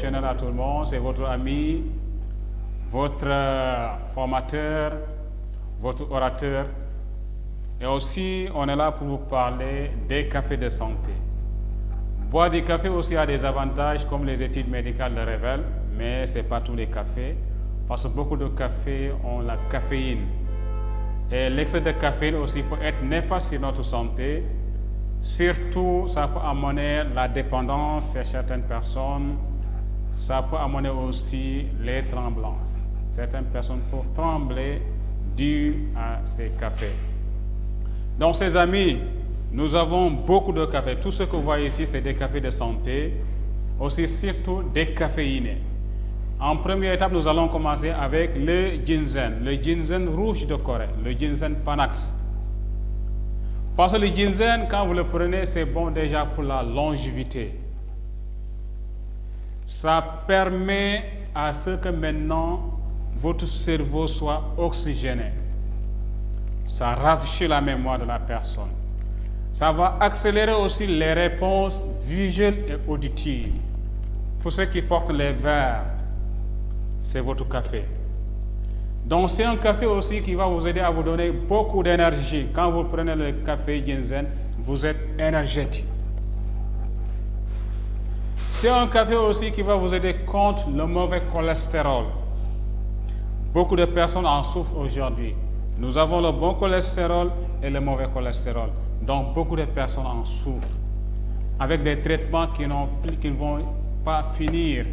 professionnel à tout le monde, c'est votre ami, votre formateur, votre orateur. Et aussi, on est là pour vous parler des cafés de santé. Boire du café aussi a des avantages, comme les études médicales le révèlent, mais ce n'est pas tous les cafés, parce que beaucoup de cafés ont la caféine. Et l'excès de caféine aussi peut être néfaste sur notre santé. Surtout, ça peut amener la dépendance chez certaines personnes. Ça peut amener aussi les tremblances. Certaines personnes peuvent trembler dû à ces cafés. Donc, ces amis, nous avons beaucoup de cafés. Tout ce que vous voyez ici, c'est des cafés de santé, aussi surtout décaféinés. En première étape, nous allons commencer avec le ginseng rouge de Corée, le ginseng Panax. Parce que le ginseng, quand vous le prenez, c'est bon déjà pour la longévité. Ça permet à ce que maintenant votre cerveau soit oxygéné. Ça rafraîchit la mémoire de la personne. Ça va accélérer aussi les réponses visuelles et auditives. Pour ceux qui portent les verres, c'est votre café. Donc c'est un café aussi qui va vous aider à vous donner beaucoup d'énergie. Quand vous prenez le café ginseng, vous êtes énergétique. C'est un café aussi qui va vous aider contre le mauvais cholestérol. Beaucoup de personnes en souffrent aujourd'hui. Nous avons le bon cholestérol et le mauvais cholestérol. Donc beaucoup de personnes en souffrent avec des traitements qui ne vont pas finir.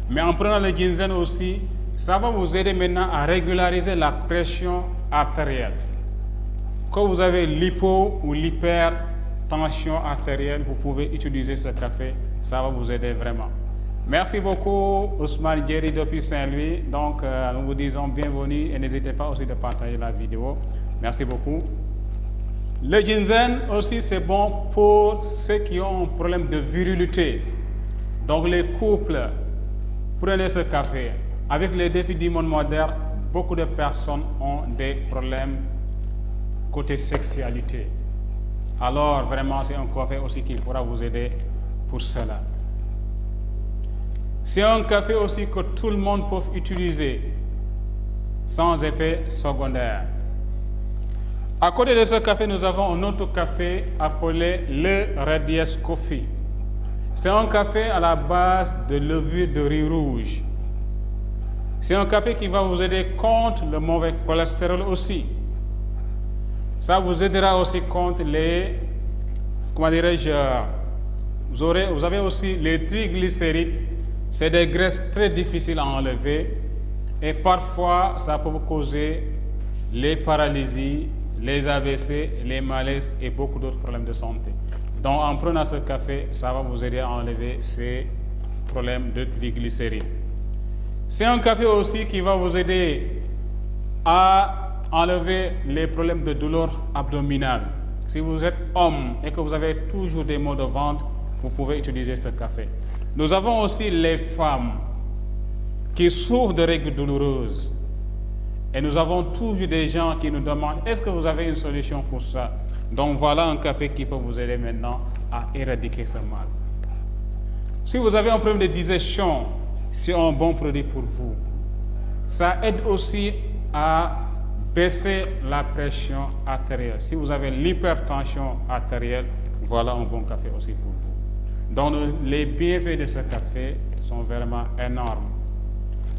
Mais en prenant le ginseng aussi, ça va vous aider maintenant à régulariser la pression artérielle. Quand vous avez l'hypo ou l'hypertension artérielle, vous pouvez utiliser ce café, ça va vous aider vraiment. Merci beaucoup Ousmane Djeri depuis Saint-Louis. Donc nous vous disons bienvenue et n'hésitez pas aussi de partager la vidéo. Merci beaucoup. Le ginseng aussi c'est bon pour ceux qui ont un problème de virilité. Donc les couples, prenez ce café. Avec les défis du monde moderne, beaucoup de personnes ont des problèmes côté sexualité. Alors vraiment c'est un café aussi qui pourra vous aider pour cela. C'est un café aussi que tout le monde peut utiliser sans effet secondaire. À côté de ce café, nous avons un autre café appelé le Radies Coffee. C'est un café à la base de levure de riz rouge. C'est un café qui va vous aider contre le mauvais cholestérol aussi. Ça vous aidera aussi contre les, comment dirais-je, vous avez aussi les triglycérides. C'est des graisses très difficiles à enlever et parfois ça peut vous causer les paralysies, les AVC, les malaises et beaucoup d'autres problèmes de santé. Donc en prenant ce café, ça va vous aider à enlever ces problèmes de triglycérides. C'est un café aussi qui va vous aider à enlever les problèmes de douleur abdominale. Si vous êtes homme et que vous avez toujours des maux de ventre, vous pouvez utiliser ce café. Nous avons aussi les femmes qui souffrent de règles douloureuses. Et nous avons toujours des gens qui nous demandent, est-ce que vous avez une solution pour ça? Donc voilà un café qui peut vous aider maintenant à éradiquer ce mal. Si vous avez un problème de digestion, c'est un bon produit pour vous. Ça aide aussi à baisser la pression artérielle. Si vous avez l'hypertension artérielle, voilà un bon café aussi pour vous. Donc les bienfaits de ce café sont vraiment énormes.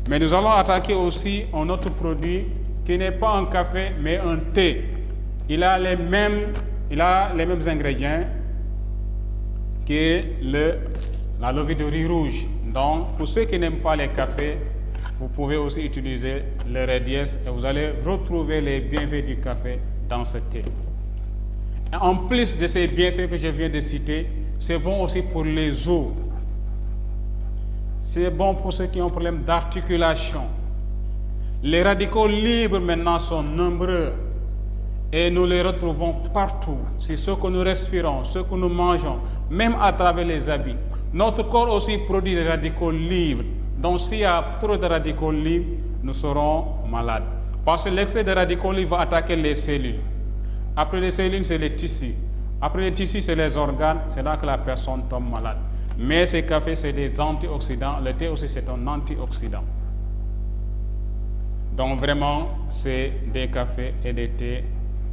Mais nous allons attaquer aussi un autre produit qui n'est pas un café mais un thé. Il a les mêmes ingrédients que la levure de riz rouge. Donc pour ceux qui n'aiment pas les cafés, vous pouvez aussi utiliser le Radies et vous allez retrouver les bienfaits du café dans ce thé. Et en plus de ces bienfaits que je viens de citer, c'est bon aussi pour les os. C'est bon pour ceux qui ont un problème d'articulation. Les radicaux libres maintenant sont nombreux et nous les retrouvons partout. C'est ce que nous respirons, ce que nous mangeons, même à travers les habits. Notre corps aussi produit des radicaux libres. Donc s'il y a trop de radicaux libres, nous serons malades. Parce que l'excès de radicaux libres va attaquer les cellules. Après les cellules, c'est les tissus. Après les tissus, c'est les organes. C'est là que la personne tombe malade. Mais ces cafés, c'est des antioxydants. Le thé aussi, c'est un antioxydant. Donc vraiment, c'est des cafés et des thés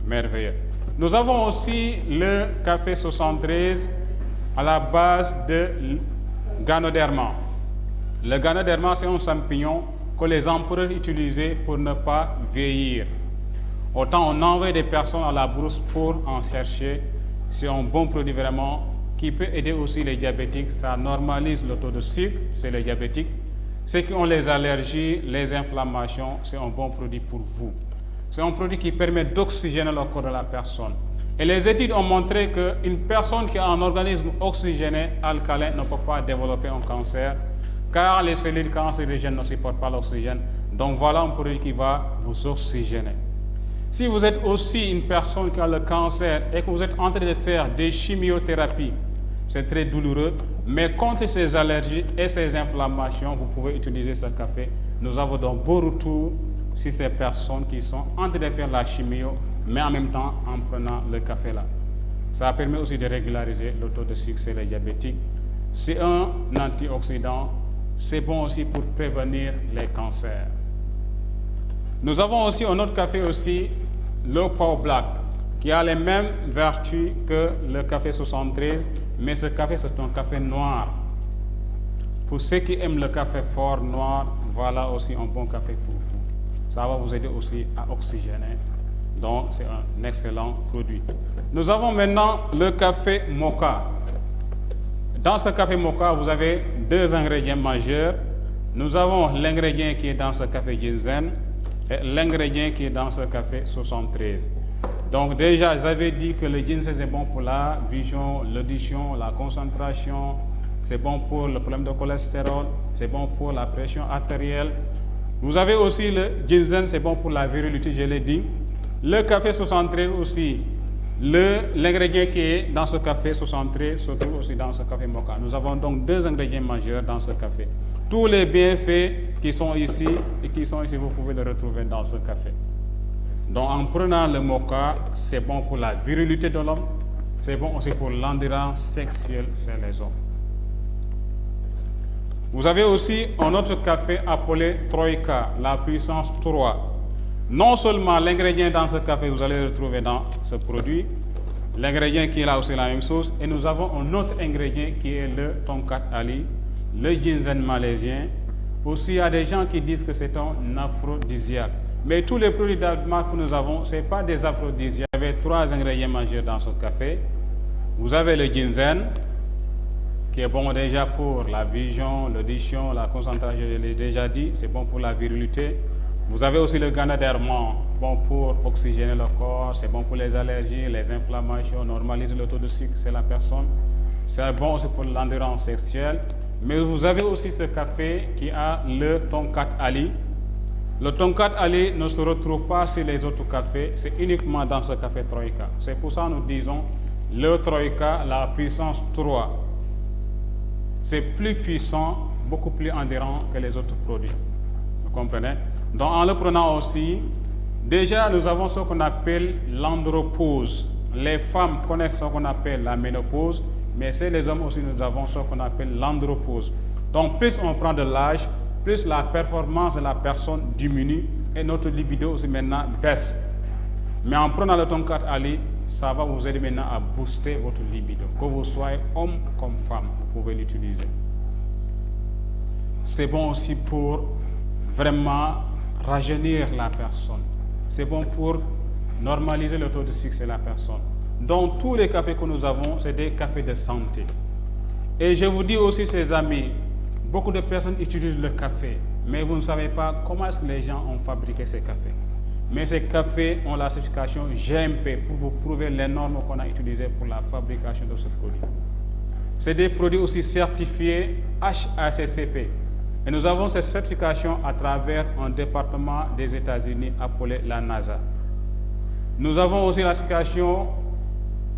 merveilleux. Nous avons aussi le café 73 à la base de Ganoderma. Le Ganoderma, c'est un champignon que les empereurs utilisaient pour ne pas vieillir. Autant on envoie des personnes à la brousse pour en chercher. C'est un bon produit vraiment qui peut aider aussi les diabétiques. Ça normalise le taux de sucre, c'est les diabétiques. Ceux qui ont les allergies, les inflammations, c'est un bon produit pour vous. C'est un produit qui permet d'oxygéner le corps de la personne. Et les études ont montré qu'une personne qui a un organisme oxygéné, alcalin, ne peut pas développer un cancer, car les cellules cancérigènes ne supportent pas l'oxygène. Donc voilà un produit qui va vous oxygéner. Si vous êtes aussi une personne qui a le cancer et que vous êtes en train de faire des chimiothérapies, c'est très douloureux, mais contre ces allergies et ces inflammations, vous pouvez utiliser ce café. Nous avons donc beau retour sur ces personnes qui sont en train de faire la chimio, mais en même temps en prenant le café là. Ça permet aussi de régulariser le taux de sucre chez les diabétiques. C'est un antioxydant, c'est bon aussi pour prévenir les cancers. Nous avons aussi un autre café aussi, le Power Black, qui a les mêmes vertus que le café 73, mais ce café c'est un café noir. Pour ceux qui aiment le café fort noir, voilà aussi un bon café pour vous. Ça va vous aider aussi à oxygéner. Donc c'est un excellent produit. Nous avons maintenant le café mocha. Dans ce café mocha, vous avez deux ingrédients majeurs. Nous avons l'ingrédient qui est dans ce café ginseng et l'ingrédient qui est dans ce café 73. Donc déjà, j'avais dit que le ginseng est bon pour la vision, l'audition, la concentration, c'est bon pour le problème de cholestérol, c'est bon pour la pression artérielle. Vous avez aussi le ginseng, c'est bon pour la virilité, je l'ai dit. Le café 73 aussi, l'ingrédient qui est dans ce café 73 se trouve aussi dans ce café mocha. Nous avons donc deux ingrédients majeurs dans ce café. Tous les bienfaits qui sont ici et qui sont ici, vous pouvez les retrouver dans ce café. Donc en prenant le mocha, c'est bon pour la virilité de l'homme, c'est bon aussi pour l'endurance sexuelle chez les hommes. Vous avez aussi un autre café appelé Troïka, la puissance 3. Non seulement l'ingrédient dans ce café, vous allez le retrouver dans ce produit, l'ingrédient qui est là aussi la même chose, et nous avons un autre ingrédient qui est le Tonkat Ali, le ginseng malaisien. Aussi, il y a des gens qui disent que c'est un aphrodisiaque. Mais tous les produits d'Agma que nous avons, ce n'est pas des aphrodisiaques. Il y avait trois ingrédients majeurs dans ce café. Vous avez le ginseng, qui est bon déjà pour la vision, l'audition, la concentration, je l'ai déjà dit, c'est bon pour la virilité. Vous avez aussi le Ganoderma, bon pour oxygéner le corps, c'est bon pour les allergies, les inflammations, normaliser le taux de sucre chez la personne. C'est bon aussi pour l'endurance sexuelle. Mais vous avez aussi ce café qui a le Tonkat Ali. Le Tonkat Ali ne se retrouve pas sur les autres cafés, c'est uniquement dans ce café Troïka. C'est pour ça que nous disons le Troïka, la puissance 3. C'est plus puissant, beaucoup plus endurant que les autres produits. Vous comprenez? Donc en le prenant aussi, déjà nous avons ce qu'on appelle l'andropause. Les femmes connaissent ce qu'on appelle la ménopause, mais c'est les hommes aussi, nous avons ce qu'on appelle l'andropause. Donc plus on prend de l'âge, plus la performance de la personne diminue et notre libido aussi maintenant baisse. Mais en prenant le Tonkat Ali, ça va vous aider maintenant à booster votre libido. Que vous soyez homme comme femme, vous pouvez l'utiliser. C'est bon aussi pour vraiment rajeunir la personne. C'est bon pour normaliser le taux de sucre chez la personne. Donc tous les cafés que nous avons, c'est des cafés de santé. Et je vous dis aussi, ces amis, beaucoup de personnes utilisent le café, mais vous ne savez pas comment est-ce que les gens ont fabriqué ces cafés. Mais ces cafés ont la certification GMP pour vous prouver les normes qu'on a utilisées pour la fabrication de ce produit. C'est des produits aussi certifiés HACCP. Et nous avons cette certification à travers un département des États-Unis appelé la NASA. Nous avons aussi la certification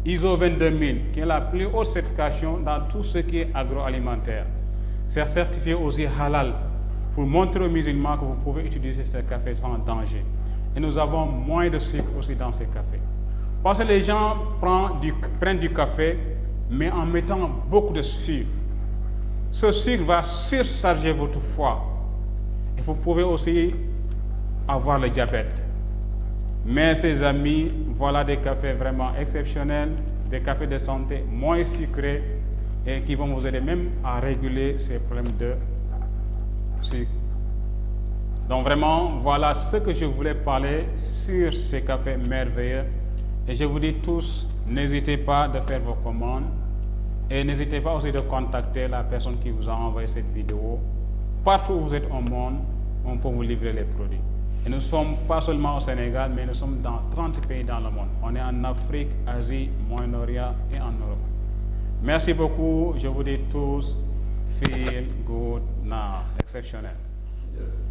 ISO 22000, qui est la plus haute certification dans tout ce qui est agroalimentaire. C'est certifié aussi halal pour montrer aux musulmans que vous pouvez utiliser ces cafés sans danger. Et nous avons moins de sucre aussi dans ces cafés. Parce que les gens prennent du café, mais en mettant beaucoup de sucre. ce sucre va surcharger votre foie. Et vous pouvez aussi avoir le diabète. Mais ces amis, voilà des cafés vraiment exceptionnels, des cafés de santé moins sucrés et qui vont vous aider même à réguler ces problèmes de sucre. Donc vraiment, voilà ce que je voulais parler sur ces cafés merveilleux. Et je vous dis tous, n'hésitez pas de faire vos commandes et n'hésitez pas aussi de contacter la personne qui vous a envoyé cette vidéo. Partout où vous êtes au monde, on peut vous livrer les produits. Et nous ne sommes pas seulement au Sénégal, mais nous sommes dans 30 pays dans le monde. On est en Afrique, Asie, Moyen-Orient et en Europe. Merci beaucoup. Je vous dis tous, feel good now. Exceptionnel. Yes.